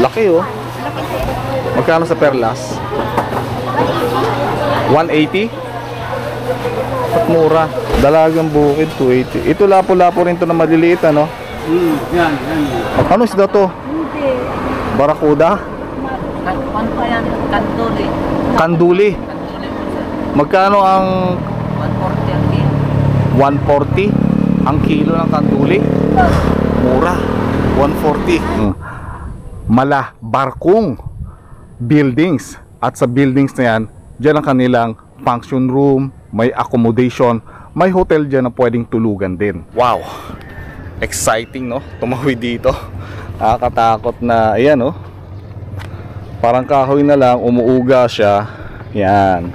Laki oh. Magkano sa perlas? 180? At mura. Dalagang bukid, 280. Ito lapo-lapo rin to na maliliit, ano? Yan. Ano isda to? Hindi. Barakuda? Ano pa yan? Kanduli. Kanduli. Kanduli po sir. Magkano ang 140 ang kilo. 140 ang kilo ng kanduli? Mura. 140. Mala barkong buildings. At sa buildings na yan, dyan ang kanilang function room, may accommodation, may hotel dyan na pwedeng tulugan din. Wow! Exciting, no? Tumawid dito. Nakakatakot na, ayan, no? Parang kahoy na lang, umuuga siya. Yan.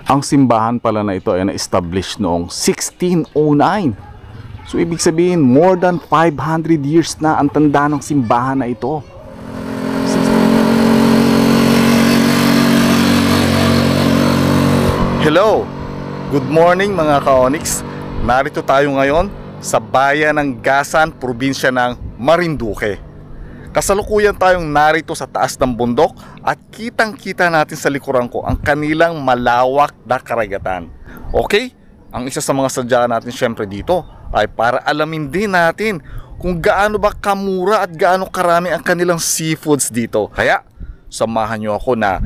Ang simbahan pala na ito ay na-establish noong 1609. So, ibig sabihin, more than 500 years na ang tanda ng simbahan na ito. Hello! Good morning mga ka-Onyx. Narito tayo ngayon sa bayan ng Gasan, probinsya ng Marinduque. Kasalukuyan tayong narito sa taas ng bundok at kitang-kita natin sa likuran ko ang kanilang malawak na karagatan. Okay? Ang isa sa mga sadya natin syempre dito ay para alamin din natin kung gaano ba kamura at gaano karami ang kanilang seafoods dito. Kaya samahan nyo ako na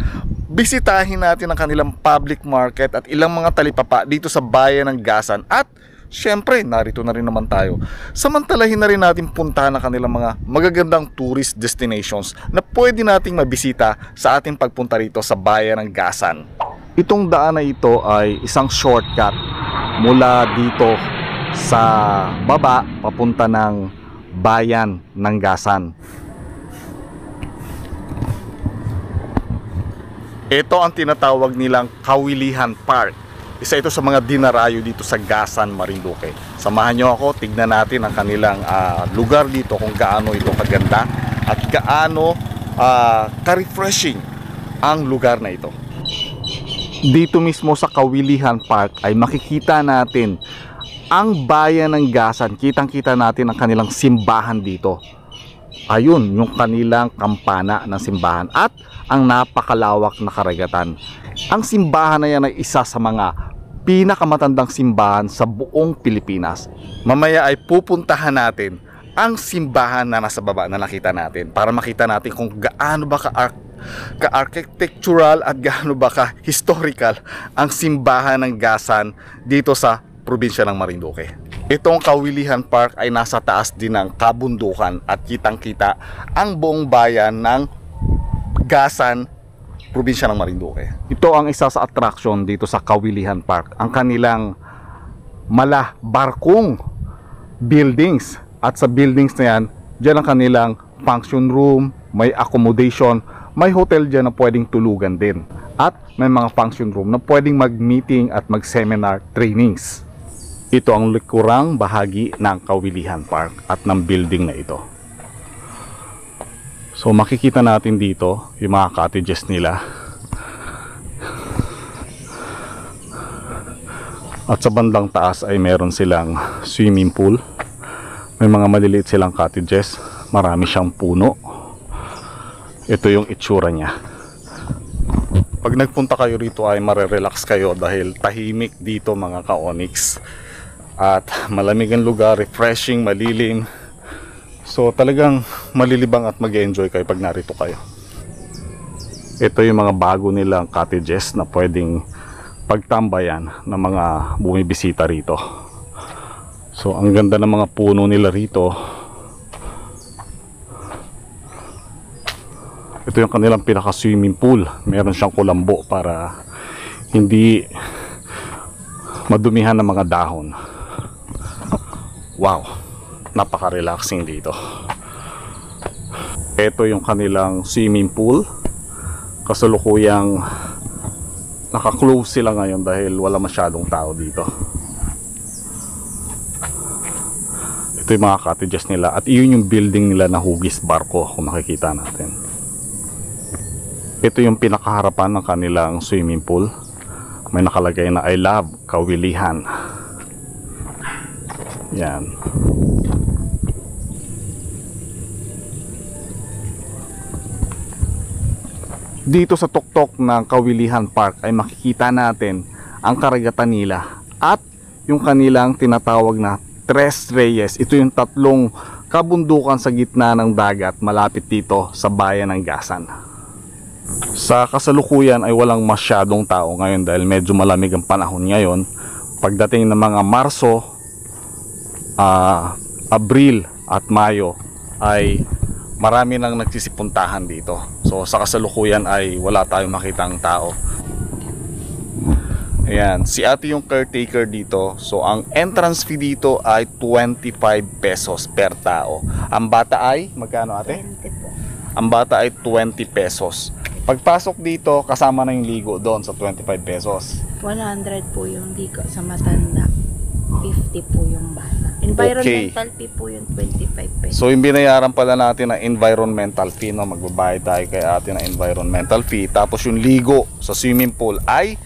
bisitahin natin ang kanilang public market at ilang mga talipapa dito sa bayan ng Gasan. At syempre, narito na rin naman tayo. Samantalahin na rin natin puntahan ang kanilang mga magagandang tourist destinations na pwede nating mabisita sa ating pagpunta rito sa bayan ng Gasan. Itong daan na ito ay isang shortcut mula dito sa baba papunta ng bayan ng Gasan. Ito ang tinatawag nilang Kawilihan Park. Isa ito sa mga dinarayo dito sa Gasan, Marinduque. Samahan nyo ako, tignan natin ang kanilang lugar dito, kung gaano ito kaganda at gaano ka-refreshing ang lugar na ito. Dito mismo sa Kawilihan Park ay makikita natin ang bayan ng Gasan. Kitang-kita natin ang kanilang simbahan dito. Ayun, yung kanilang kampana ng simbahan at ang napakalawak na karagatan. Ang simbahan na yan ay isa sa mga pinakamatandang simbahan sa buong Pilipinas. Mamaya ay pupuntahan natin ang simbahan na nasa baba na nakita natin para makita natin kung gaano ba ka-architectural at gaano ba ka-historical ang simbahan ng Gasan dito sa probinsya ng Marinduque. Itong Kawilihan Park ay nasa taas din ng kabundukan at kitang-kita ang buong bayan ng Gasan, probinsya ng Marinduque. Ito ang isa sa attraction dito sa Kawilihan Park, ang kanilang mala barkong buildings. At sa buildings na yan, dyan ang kanilang function room, may accommodation, may hotel dyan na pwedeng tulugan din. At may mga function room na pwedeng mag-meeting at mag-seminar trainings. Ito ang likurang bahagi ng Kawilihan Park at ng building na ito. So makikita natin dito yung mga cottages nila. At sa bandang taas ay meron silang swimming pool. May mga maliliit silang cottages. Marami siyang puno. Ito yung itsura niya. Pag nagpunta kayo rito ay marerelax kayo dahil tahimik dito mga ka-Onyx. At malamig ang lugar, refreshing, malilim. So talagang malilibang at mag-enjoy kayo pag narito kayo. Ito yung mga bago nilang cottages na pwedeng pagtambayan ng mga bumibisita rito. So ang ganda ng mga puno nila rito. Ito yung kanilang pinaka swimming pool. Meron siyang kulambo para hindi madumihan ng mga dahon. Wow, napaka-relaxing dito. Ito yung kanilang swimming pool. Kasalukuyang naka-close sila ngayon dahil wala masyadong tao dito. Ito yung mga cottages nila at iyon yung building nila na hugis barko kung makikita natin. Ito yung pinakaharapan ng kanilang swimming pool. May nakalagay na I love Kawilihan. Yan. Dito sa tuktok ng Kawilihan Park ay makikita natin ang karagatan nila at yung kanilang tinatawag na Tres Reyes. Ito yung tatlong kabundukan sa gitna ng dagat malapit dito sa bayan ng Gasan. Sa kasalukuyan ay walang masyadong tao ngayon dahil medyo malamig ang panahon ngayon. Pagdating ng mga Marso, Abril at Mayo ay marami nang nagsisipuntahan dito. So sa kasalukuyan ay wala tayong makitang tao. Ayan, si ate yung caretaker dito. So ang entrance fee dito ay 25 pesos per tao. Ang bata ay magkano ate? 20 po. Ang bata ay 20 pesos. Pagpasok dito kasama na yung ligo doon sa 25 pesos. 100 po yung ligo sa matanda. 50 po yung bata. Environmental fee po yung 25 pesos. So yung binayaran pala natin na environmental fee, no? Magbabayad tayo kay ate na environmental fee. Tapos yung ligo sa swimming pool ay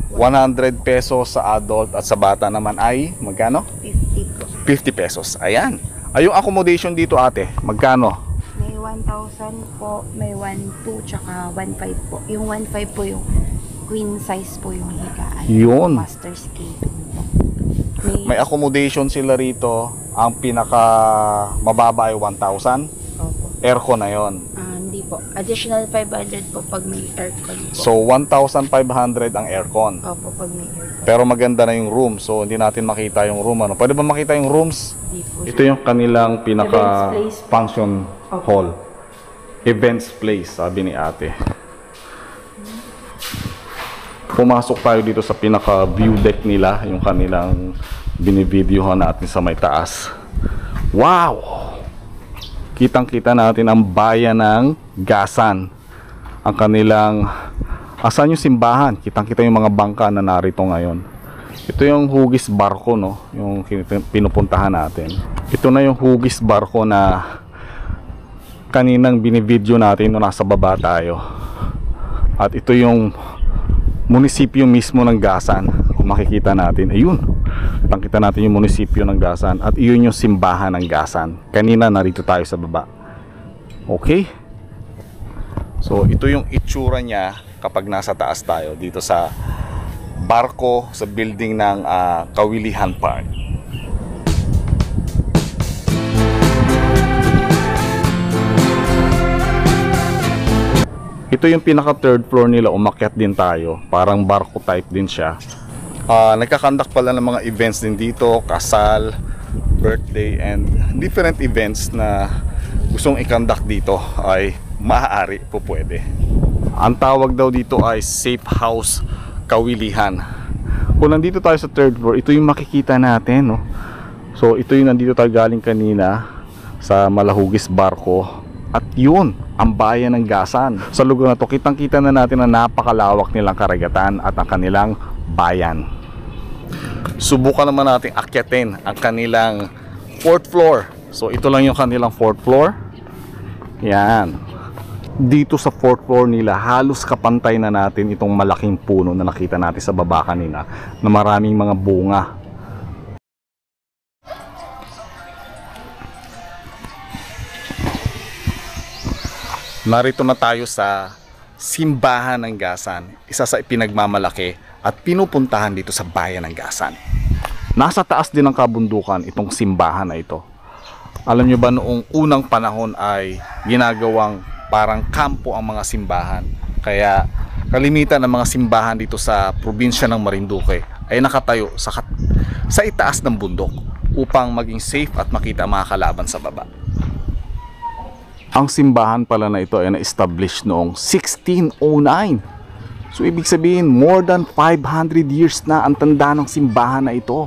100 pesos sa adult at sa bata naman ay magkano? 50 po. 50 pesos. Ayan. Ay yung accommodation dito ate, magkano? May 1,000 po, may 1,200 tsaka 1,500 po. Yung 1,500 po yung queen size po yung higaan. Yun. Master's cabin po. May accommodation sila rito. Ang pinaka mababa ay 1,000. Opo. Aircon na yon. Hindi po. Additional 500 po pag may aircon po. So 1,500 ang aircon. Opo, pag may aircon. Pero maganda na yung room. So hindi natin makita yung room. Ano? Pwede ba makita yung rooms? Hindi po. Ito yung kanilang pinaka Events place. function Okay. hall. Events place, sabi ni ate. Pumasok tayo dito sa pinaka view deck nila, yung kanilang binivideohan natin sa may taas. Wow! Kitang-kita natin ang bayan ng Gasan. Ang kanilang asan yung simbahan? Kitang-kita yung mga bangka na narito ngayon. Ito yung hugis barko, no? Yung pinupuntahan natin. Ito na yung hugis barko na kaninang binivideo natin nung nasa baba tayo. At ito yung munisipyo mismo ng Gasan. Kung makikita natin, ayun. Kitang-kita natin yung munisipyo ng Gasan. At iyon yung simbahan ng Gasan. Kanina narito tayo sa baba. Okay? So ito yung itsura niya kapag nasa taas tayo dito sa barko sa building ng Kawilihan Park. Ito yung pinaka third floor nila, umakyat din tayo. Parang barko type din siya. Nagkakandak pala ng mga events din dito, kasal, birthday, and different events na gustong ikandak dito ay maaari po pwede. Ang tawag daw dito ay Safe House Kawilihan. Kung nandito tayo sa third floor, ito yung makikita natin, no? So ito yung nandito tayo galing kanina sa Malahugis Barko. At yun, ang bayan ng Gasan. Sa lugar na to, kitang-kita na natin na napakalawak nilang karagatan at ang kanilang bayan. Subukan naman natin akyatin ang kanilang 4th floor. So ito lang yung kanilang 4th floor. Yan. Dito sa 4th floor nila, halos kapantay na natin itong malaking puno na nakita natin sa baba kanina na maraming mga bunga. Narito na tayo sa simbahan ng Gasan, isa sa ipinagmamalaki at pinupuntahan dito sa bayan ng Gasan. Nasa taas din ng kabundukan itong simbahan na ito. Alam nyo ba noong unang panahon ay ginagawang parang kampo ang mga simbahan. Kaya kalimitan ng mga simbahan dito sa probinsya ng Marinduque ay nakatayo sa itaas ng bundok upang maging safe at makita ang mga kalaban sa baba. Ang simbahan pala na ito ay na-establish noong 1609. So ibig sabihin more than 500 years na ang tanda ng simbahan na ito.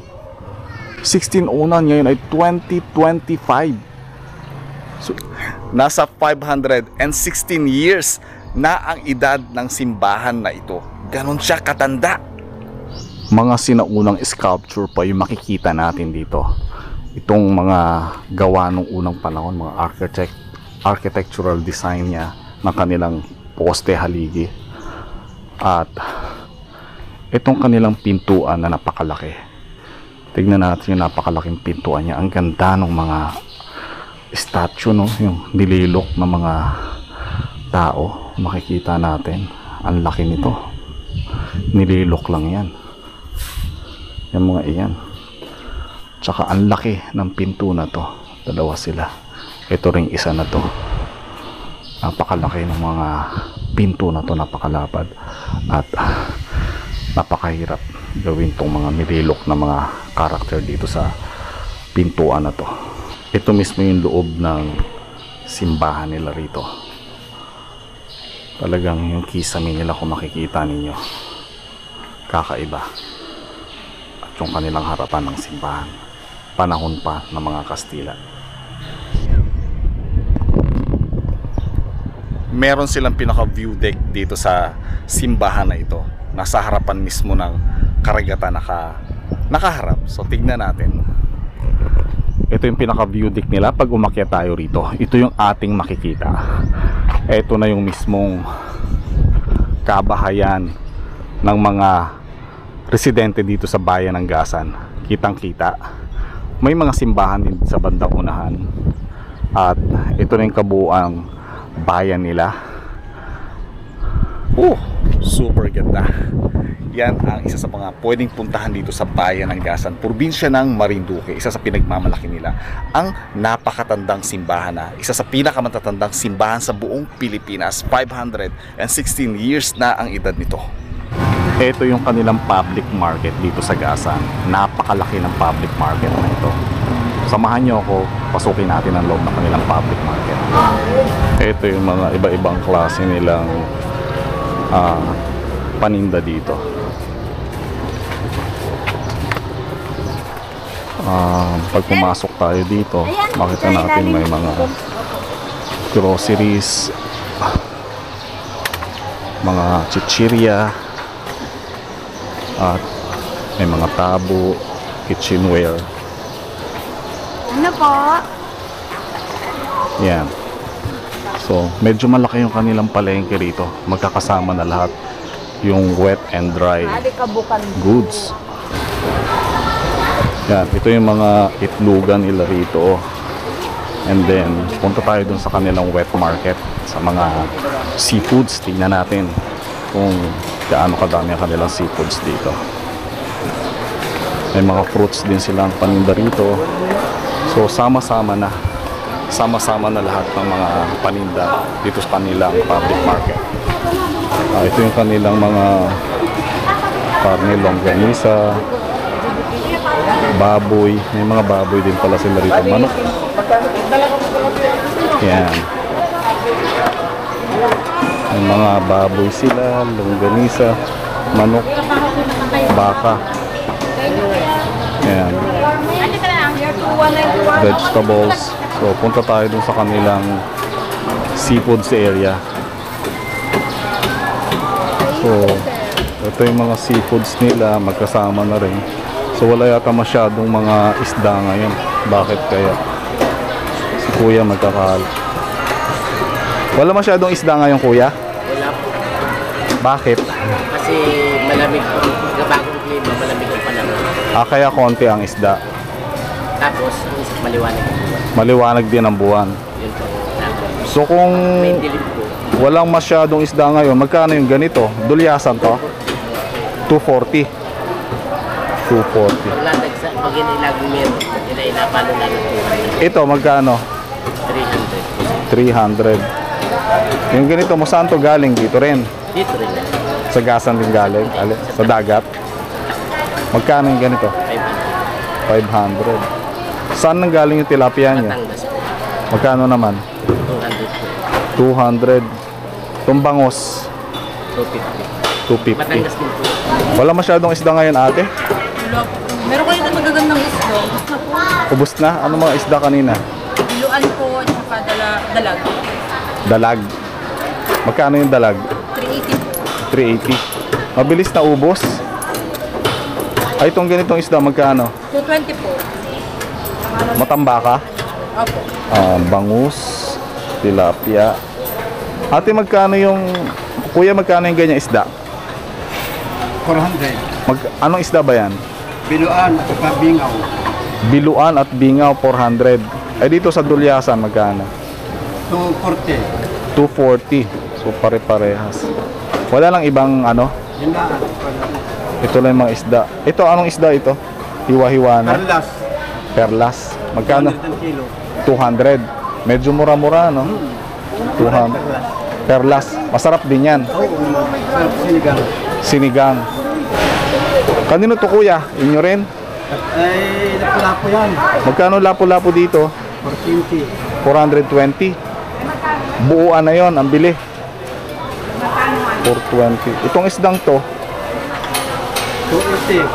1609, ngayon ay 2025. So nasa 516 years na ang edad ng simbahan na ito. Ganon siya katanda. Mga sinaunang sculpture pa yung makikita natin dito. Itong mga gawa nung unang panahon, mga architectural design niya ng kanilang poste haligi. At itong kanilang pintuan na napakalaki. Tignan natin yung napakalaking pintuan niya. Ang ganda ng mga statue, no? Yung nililok ng mga tao, makikita natin ang laki nito. Nililok lang yan. Yung mga iyan. Tsaka ang laki ng pinto na to. Dalawa sila. Ito ring isa na to. Napakalaki ng mga pinto na to, napakalapad. At napakahirap gawin tong mga nililok na mga karakter dito sa pintuan na to. Ito mismo yung loob ng simbahan nila rito. Talagang yung kisame nila, kung makikita ninyo, kakaiba. At yung kanilang harapan ng simbahan, panahon pa ng mga Kastila. Meron silang pinaka view deck dito sa simbahan na ito. Nasa harapan mismo ng karagatan nakaharap. So tignan natin. Ito yung pinaka view deck nila pag umakyat tayo rito. Ito yung ating makikita. Ito na yung mismong kabahayan ng mga residente dito sa bayan ng Gasan. Kitang kita. May mga simbahan din sa bandang unahan. At ito na yung kabuuang bayan nila. Super ganda. Yan ang isa sa mga pwedeng puntahan dito sa bayan ng Gasan, probinsya ng Marinduque. Isa sa pinagmamalaki nila ang napakatandang simbahan na isa sa pinakamatatandang simbahan sa buong Pilipinas. 516 years na ang edad nito. Ito yung kanilang public market dito sa Gasan. Napakalaki ng public market na ito. Samahan nyo ako, pasukin natin ang loob ng kanilang public market. Ito yung mga iba-ibang klase nilang paninda dito. Pag pumasok tayo dito, makita natin may mga groceries, mga chichirya, at may mga tabo, kitchenware. Ano po? Yan. So, medyo malaki yung kanilang palengke rito. Magkakasama na lahat yung wet and dry goods. Yan, ito yung mga itlugan nila rito. And then, punta tayo dun sa kanilang wet market, sa mga seafoods. Tingnan natin kung gaano kadami ang kanilang seafoods dito. May mga fruits din silang paninda rito. So, sama-sama na lahat ng mga paninda dito sa kanilang public market. Ito yung kanilang mga karne, longganisa, baboy. May mga baboy din pala sila rito. Manok. Yan. May mga baboy sila, longganisa, manok, baka. Yan. Vegetables. So, punta tayo dun sa kanilang seafoods area. So, ito yung mga seafoods nila, magkasama na rin. So, wala yata masyadong mga isda ngayon. Bakit kaya? Si Kuya magkakahal. Wala masyadong isda ngayon, Kuya? Wala po. Bakit? Kasi malamig po. Bagong klima, malamig ang panahon. Kaya konti ang isda. Tapos, maliwanag ang buwan. Maliwanag din ang buwan. Yun po. Tapos, So, kung may dilim po. walang masyadong isda ngayon, magkano yung ganito? Dulyasan to? 240. 240. Wala sa pag inilagong meron, inapalo na ng 200. Ito, magkano? 300. 300. Yung ganito mo, saan to galing? Dito rin. Dito rin. Sa Gasan din galing. Sa dagat. Magkano yung ganito? 500. Saan nang galing yung tilapia niya? Batangas po. Magkano naman? 200 po. 200. Tumbangos, 250. 250. Batangas din po. Wala masyadong isda ngayon, ate? Meron kayo na magagandang isda. Ubus na? Ano mga isda kanina? Biluan po, at saka dalag. Dalag. Magkano yung dalag? 380 po. 380. Mabilis na ubos. Ay, itong ganitong isda, magkano? 220 po. Matambaka? Opo. Bangus, tilapia. Ate, magkano yung... Kuya, magkano yung ganyan isda? 400. Anong isda ba yan? Biluan at saka bingaw. Biluan at bingaw, 400. Ay, dito sa Dulyasan, magkano? 240. 240. So pare-parehas. Wala lang ibang ano. Yun na. Ito lang yung mga isda. Ito, anong isda ito? Hiwa-hiwa na. Carlas. Perlas. Magkano? 100 kilo. 200. Medyo mura-mura, no? 200. Perlas. Masarap din yan. Oo. Sarap sinigang. Sinigang. Kanino to kuya? Inyo rin? Ay, napula po yan. Magkano lapo-lapo dito? 420. 420. Buuan na yon ang bili. 420. Itong isdang to, 280.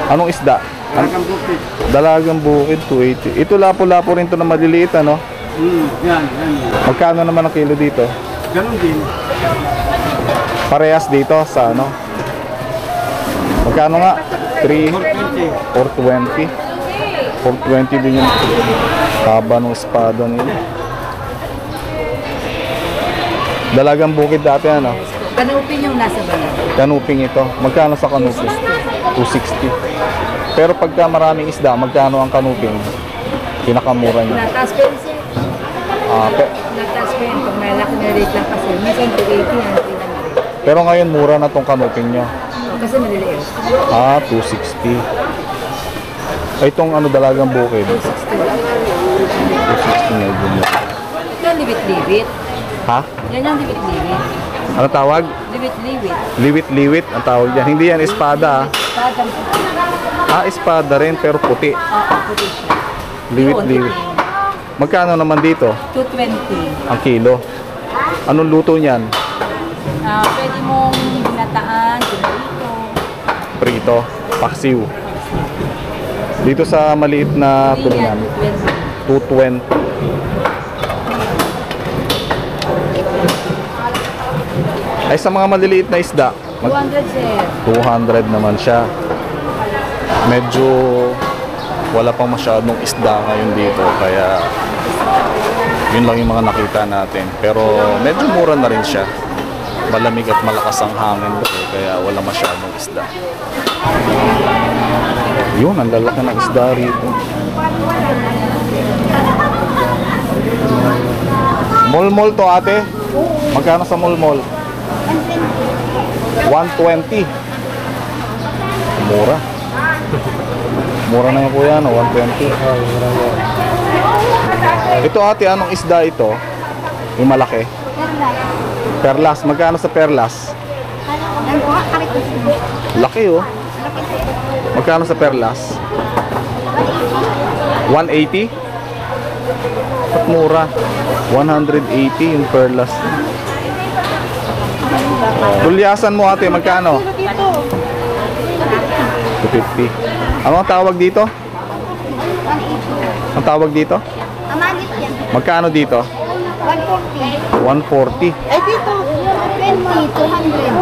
anong isda? Karagang bukit. Dalagang bukid, 280. Ito lapo-lapo rin to na maliliit, ano? Yan. Magkano naman ang kilo dito? Ganun din. Parehas dito sa ano? Magkano nga? 3, 420. 420. 420 din yung haba ng espada nila. Dalagang bukid dati, ano? Kanupin yung nasa balat. Kanuping ito. Magkano sa kanuping? 260. Pero pagka maraming isda, magkano ang kanuping? Pinakamura niya. Nataas pa yun, sir. Nataas pa yun. Pag malaki na rate lang kasi. Minsan 280 na 300. Pero ngayon mura na tong kanuping nyo. Kasi maliliit. 260. Ay, itong ano dalagang bukid. 260 medyo mura. Ito yung libit-libit. Ha? Yan yung libit-libit. Ano tawag? Libit-libit. Liwit-liwit ang tawag dyan. Hindi yan espada. Padang Espada rin pero puti. puti siya. Liwit-liwit. Magkano naman dito? 220. Ang kilo. Anong luto niyan? Pwede mong binataan, ginarito. Prito. Paksiw. Dito sa maliit na tulingan. 220. Ay sa mga maliliit na isda, 200, sir. 200 naman siya. Medyo wala pang masyadong isda ngayon dito kaya yun lang yung mga nakita natin. Pero medyo mura na rin siya. Malamig at malakas ang hangin doon kaya wala masyadong isda. Yun, ang lalaki ng isda rito. Mol-mol to ate. Magkano sa mol-mol? 120. Mura. Mura na yung kuya, no? 120. Ito ate, anong isda ito? Yung malaki? Perlas. Magkano sa perlas? Laki oh. Magkano sa perlas? 180? At mura. 180 yung perlas. Tulyasan mo ate, magkano? 250. Ano ang tawag dito? Ang tawag dito? Magkano dito? 140. 140. Ay, dito. 20, 200.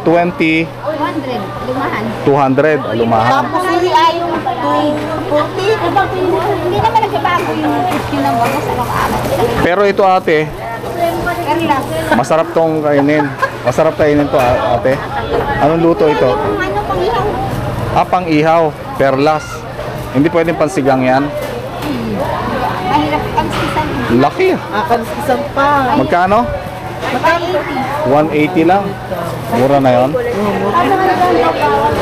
220. 200. Lumahan. 200. Alumahan. Tapos hindi ay yung 240. Hindi naman nagbabago yung 50 ng bago sa mga Pero ito ate, Perlas. masarap tong kainin. Masarap kainin to ate. Anong luto ito? Ano pang ihaw? Pang ihaw. Perlas. Hindi pwedeng pansigang yan. Mahirap ang sisan. Laki ah. Isang pa. Magkano? 180 lang. Mura na yon.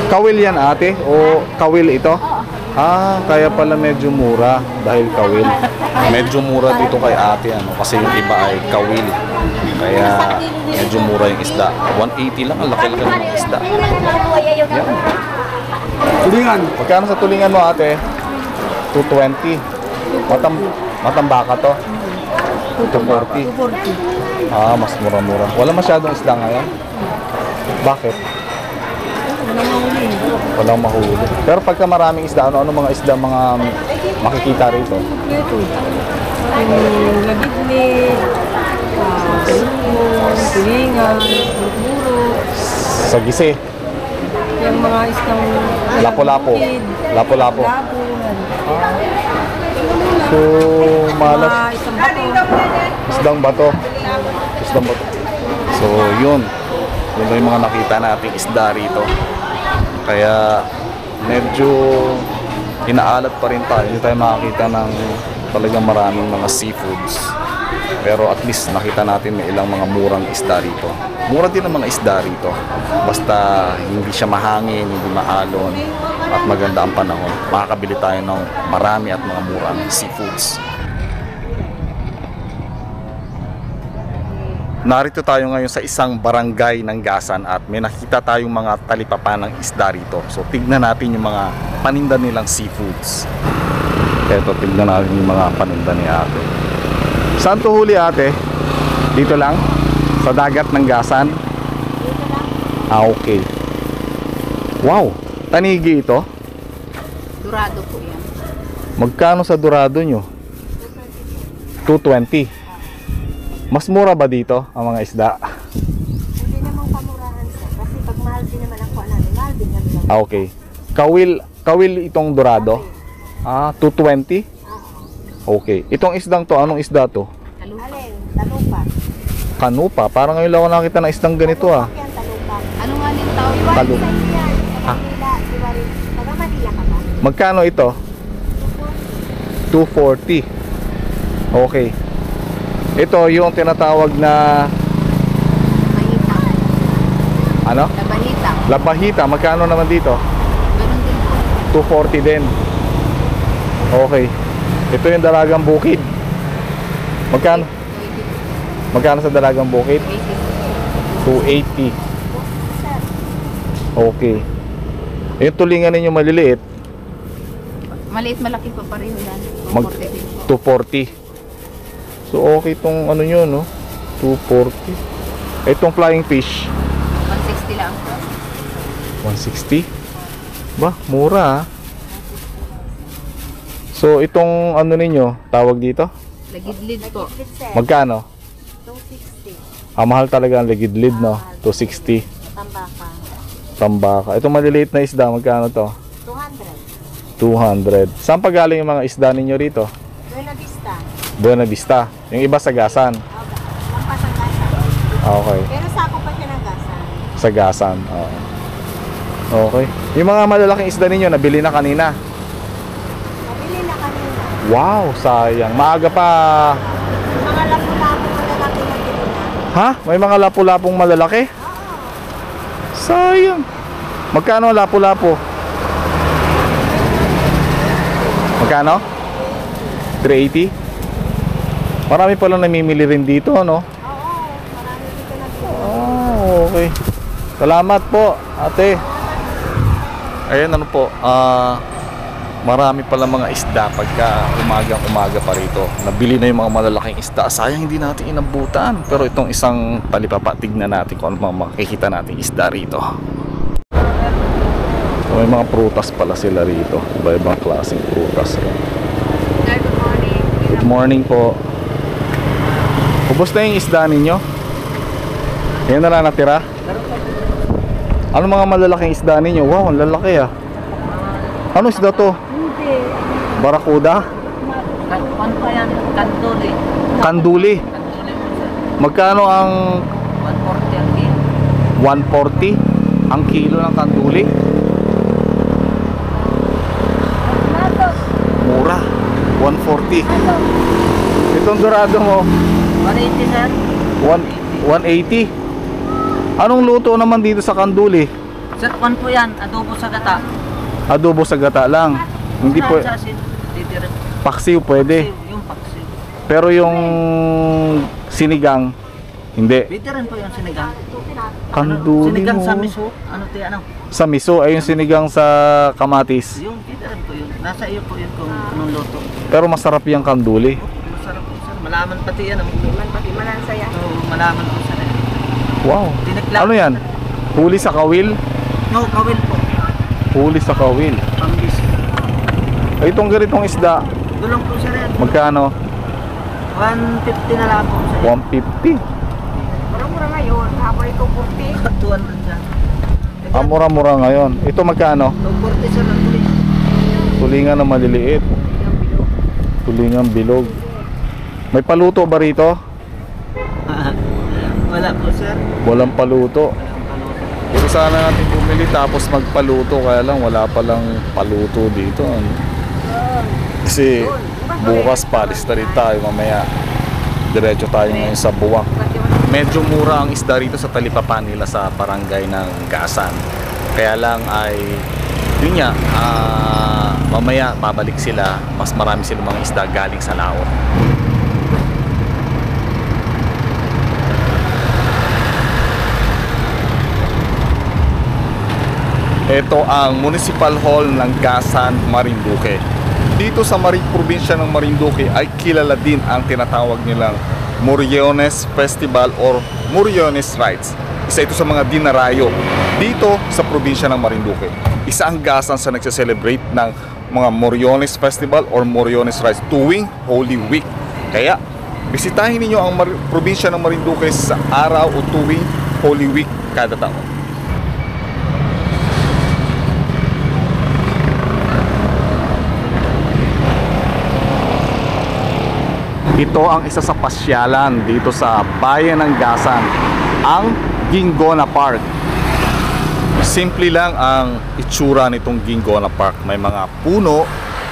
Kawil yan ate? O kawil ito? Kaya pala medyo mura dahil kawil. Medyo mura dito kay ate ano, kasi yung iba ay kawil. Kaya medyo mura yung isda. 180 lang, ang laki-laki ng isda. Yan. Tulingan. Magkano sa tulingan mo ate? 220. Matambaka to? 240. Mas mura-mura. Wala masyadong isda ngayon. Bakit? Walang mahuli. Pero pagka maraming isda, ano mga isda mga makikita rito? Ito. Yung nagigli, tulingan, buro, Sa gisi. yung mga isang Lapo-lapo. Lapo-lapo. labo, So, malas. mga isang bato. Isdang bato. Isdang bato. So, yun. Yun lang yung mga nakita nating isda rito. Kaya, medyo inaalat pa rin tayo. Hindi tayo makakita ng talagang maraming mga seafoods. Pero at least nakita natin may ilang mga murang isda rito. Mura din ang mga isda rito. Basta hindi siya mahangin, hindi maalon, at maganda ang panahon. Makakabili tayo ng marami at mga murang seafoods. Narito tayo ngayon sa isang barangay ng Gasan at may nakita tayong mga talipapa ng isda rito. So tignan natin yung mga paninda nilang seafoods. Eto, tignan natin yung mga paninda ni ate. Saan to huli ate? Dito lang? Sa dagat ng Gasan? Ah, okay. Wow! Tanigi ito? Dorado po yan. Magkano sa dorado nyo? 220. Mas mura ba dito ang mga isda? Hindi namang pamurahan sir. Kasi pag mahal din naman ang kuha namin, mahal din namin ang Ah, okay. Kawil itong dorado? Ah, 220? Okay. Itong isdang to, anong isda to? Alin? Talupa. Kanupa. Parang ngayon lang ako nakita ng isdang ganito ah. Yan, talupa. Ano nga din tao? Talupa. Sa Manila, Iwarin. Taga Manila ka ba? Magkano ito? 240. Okay. Ito yung tinatawag na Bahita. ano? Labahita. Labahita. Magkano naman dito? Ganun din po. 240 din. Okay. Ito yung dalagang bukid. Magkano? Magkano sa dalagang bukid? 280. Okay. Yung tulingan ninyo maliliit, Maliit malaki pa pareho yan. mag 240. So okay tong ano nyo, no? 240. Itong flying fish, 160 lang po. 160. Ba, mura ah. So itong ano ninyo, tawag dito? Lagidlid po. Magkano? 260. Ah, mahal talaga ang legidlid, no? 260. Tambaka. Tambaka. Itong maliliit na isda, magkano to? 200. 200. Saan pa galing yung mga isda ninyo rito? Buena Vista. Buena Vista. Yung iba sa Gasan. Lampas ang gasa. Ah, okay. Pero sako pa siya ng gasa. Sa Gasan. Oo. Okay. Yung mga malalaking isda ninyo, nabili na kanina. Nabili na kanina. Wow, sayang. Maaga pa. Mga lapu-lapu malalaki na bili na. Ha? May mga lapu-lapong malalaki? Sayang. Magkano ang lapu-lapu? Magkano? 380? Marami palang namimili rin dito, no? Oo, marami dito na bili. Oh, okay. Salamat po, ate. Ayan, ano po, marami pala mga isda pagka umaga pa rito. Nabili na yung mga malalaking isda. Sayang hindi natin inabutan. Pero itong isang talipapa, tignan natin kung ano mga makikita natin isda rito. So, may mga prutas pala sila rito. Iba-ibang klaseng prutas. Good morning. Good morning po. Ubos na yung isda ninyo? Yan na lang natira? Ano mga malalaking isda ninyo? Wow, ang lalaki ah. Ano isda to? Hindi. Barakuda? Ano pa yan? Kanduli. Kanduli? Kanduli po sir. Magkano ang 140 ang kilo. 140 ang kilo ng kanduli? Mura. 140. Itong dorado mo, 180 sir. 180. Anong luto naman dito sa kanduli? Sir, kwan po yan. Adobo sa gata. Adobo sa gata lang. Hindi po Sa asin. Dito rin. paksiw pwede. Yung paksiw. Pero yung sinigang hindi. Dito rin po yung sinigang. Kanduli Sinigang mo. sa miso. Ano tayo ano? Sa miso ay yung sinigang sa kamatis. Yung dito rin po yun. Nasa iyo po yun kung anong luto. Pero masarap yung kanduli. Masarap po sir. Malaman pati yan. Pati malansaya. Oo, malaman po sir. Wow. Tinigla. Ano yan? Huli sa kawil? No, kawil po. Huli sa kawil. Pambis. Ay, itong ganitong isda, Gulong po sir yan. magkano? 150 na lang po sir. 150. Mura-mura ngayon. Ako ito 40. 200 dyan. Ah, mura-mura ngayon. Ito magkano? 240 sir ang tuloy. Tulingan na maliliit. Tulingan bilog. May paluto ba rito? Wala po sir. Walang paluto. Pwede sana natin bumili tapos magpaluto. Kaya lang wala palang paluto dito. Ano? Kasi bukas palis na rin tayo mamaya. Diretso tayo ngayon sa Buwak. Medyo mura ang isda rito sa talipapa nila sa barangay ng Gasan. Kaya lang ay yun nga, mamaya babalik sila, mas marami silang mga isda galing sa laot. Ito ang Municipal Hall ng Gasan, Marinduque. Dito sa probinsya ng Marinduque ay kilala din ang tinatawag nilang Moriones Festival or Moriones Rites. Isa ito sa mga dinarayo dito sa probinsya ng Marinduque. Isa ang Gasan sa nagse-celebrate ng mga Moriones Festival or Moriones Rites tuwing Holy Week. Kaya bisitahin ninyo ang probinsya ng Marinduque sa araw o tuwing Holy Week kada taon. Ito ang isa sa pasyalan dito sa bayan ng Gasan, ang Gingona Park. Simple lang ang itsura nitong Gingona Park. May mga puno,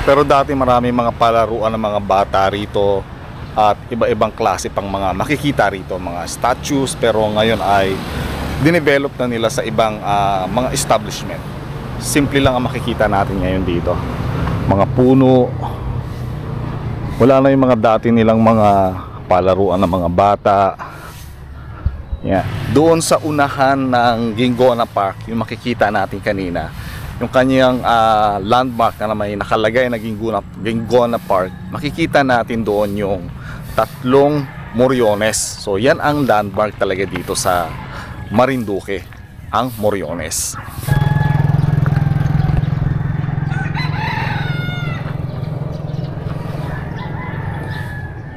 pero dati marami mga palaruan ng mga bata rito at iba-ibang klase pang mga makikita rito, mga statues, pero ngayon ay dinevelop na nila sa ibang mga establishment. Simple lang ang makikita natin ngayon dito. Mga puno. Wala na yung mga dati nilang mga palaruan ng mga bata. Yeah. Doon sa unahan ng Gingona Park, yung makikita natin kanina, yung kanyang landmark na may nakalagay na Gingona Park, makikita natin doon yung 3 Moriones. So yan ang landmark talaga dito sa Marinduque, ang Moriones.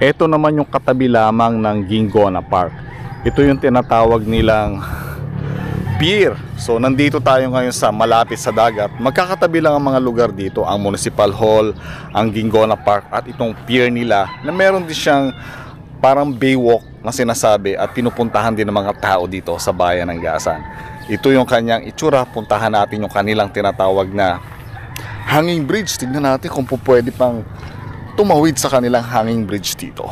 Ito naman yung katabi lamang ng Gingona Park. Ito yung tinatawag nilang pier. So nandito tayo ngayon sa malapit sa dagat. Magkakatabi lang ang mga lugar dito, ang Municipal Hall, ang Gingona Park at itong pier nila na meron din siyang parang baywalk na sinasabi at pinupuntahan din ng mga tao dito sa bayan ng Gasan. Ito yung kanyang itsura. Puntahan natin yung kanilang tinatawag na hanging bridge. Tignan natin kung pwede pang tumawid sa kanilang hanging bridge dito.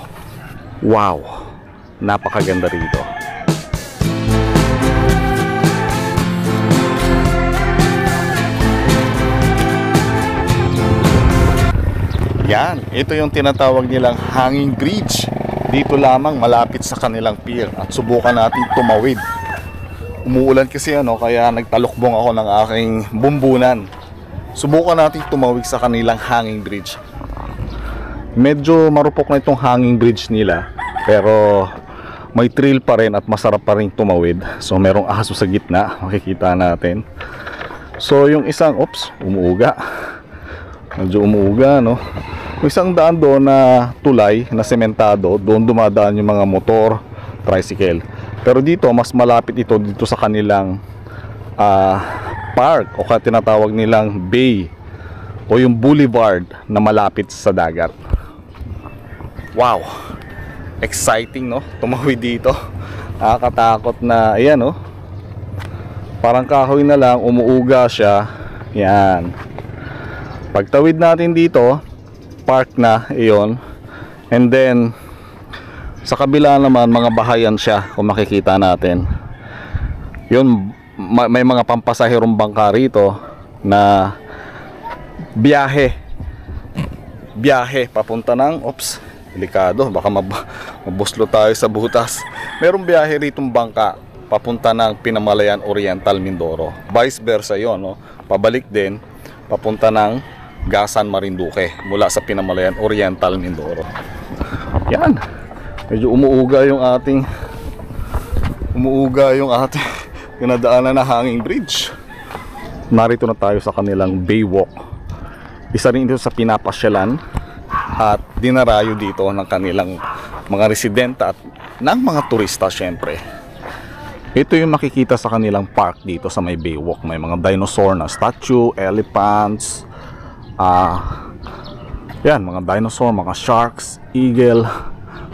Wow, napakaganda rito. Yan, ito yung tinatawag nilang hanging bridge. Dito lamang malapit sa kanilang pier at subukan natin tumawid. Umuulan kasi kaya nagtalukbong ako ng aking bumbunan. Subukan natin tumawid sa kanilang hanging bridge. Medyo marupok na itong hanging bridge nila, pero may thrill pa rin at masarap pa rin tumawid. So merong aso sa gitna, makikita natin. So yung isang, umuuga. Medyo umuuga, no? May isang daan doon na tulay na sementado, doon dumadaan yung mga motor, tricycle. Pero dito mas malapit ito dito sa kanilang park o kaya tinatawag nilang bay o yung boulevard na malapit sa dagat. Wow, exciting, no? Tumawid dito. Nakakatakot na, ayan, no? Parang kahoy na lang, umuuga siya. Yan. Pagtawid natin dito, park na, iyon. And then sa kabila naman, mga bahayan siya, kung makikita natin. Yun, may mga pampasahirong bangka rito na biyahe papunta ng delikado, baka mabuslo tayo sa butas. Merong biyahe ritong bangka papunta ng Pinamalayan Oriental, Mindoro. Vice versa yon, no? Pabalik din papunta ng Gasan, Marinduque mula sa Pinamalayan Oriental, Mindoro. Yan, medyo umuuga yung ating dinadaanan na hanging bridge. Narito na tayo sa kanilang baywalk. Isa rin ito sa pinapasyalan at dinarayo dito ng kanilang mga residente at ng mga turista syempre. Ito yung makikita sa kanilang park dito sa may baywalk. May mga dinosaur na statue, elephants, yan, mga dinosaur, mga sharks, eagle.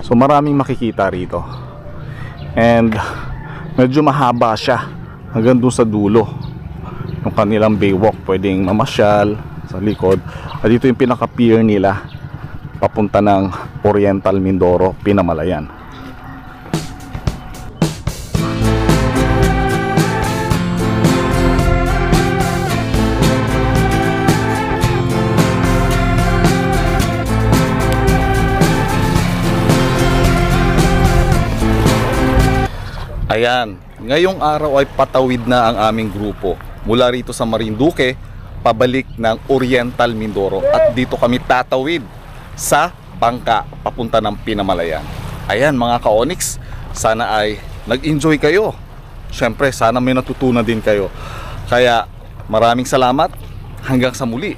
So maraming makikita rito. And medyo mahaba siya hanggang doon sa dulo. Yung kanilang baywalk, pwedeng mamasyal sa likod. At dito yung pinaka-pier nila papunta ng Oriental Mindoro, Pinamalayan. Ayan, ngayong araw ay patawid na ang aming grupo mula rito sa Marinduque pabalik ng Oriental Mindoro at dito kami tatawid sa bangka papunta ng Pinamalayan. Ayan mga ka-Onyx, sana ay nag-enjoy kayo. Syempre sana may natutunan din kayo. Kaya maraming salamat, hanggang sa muli.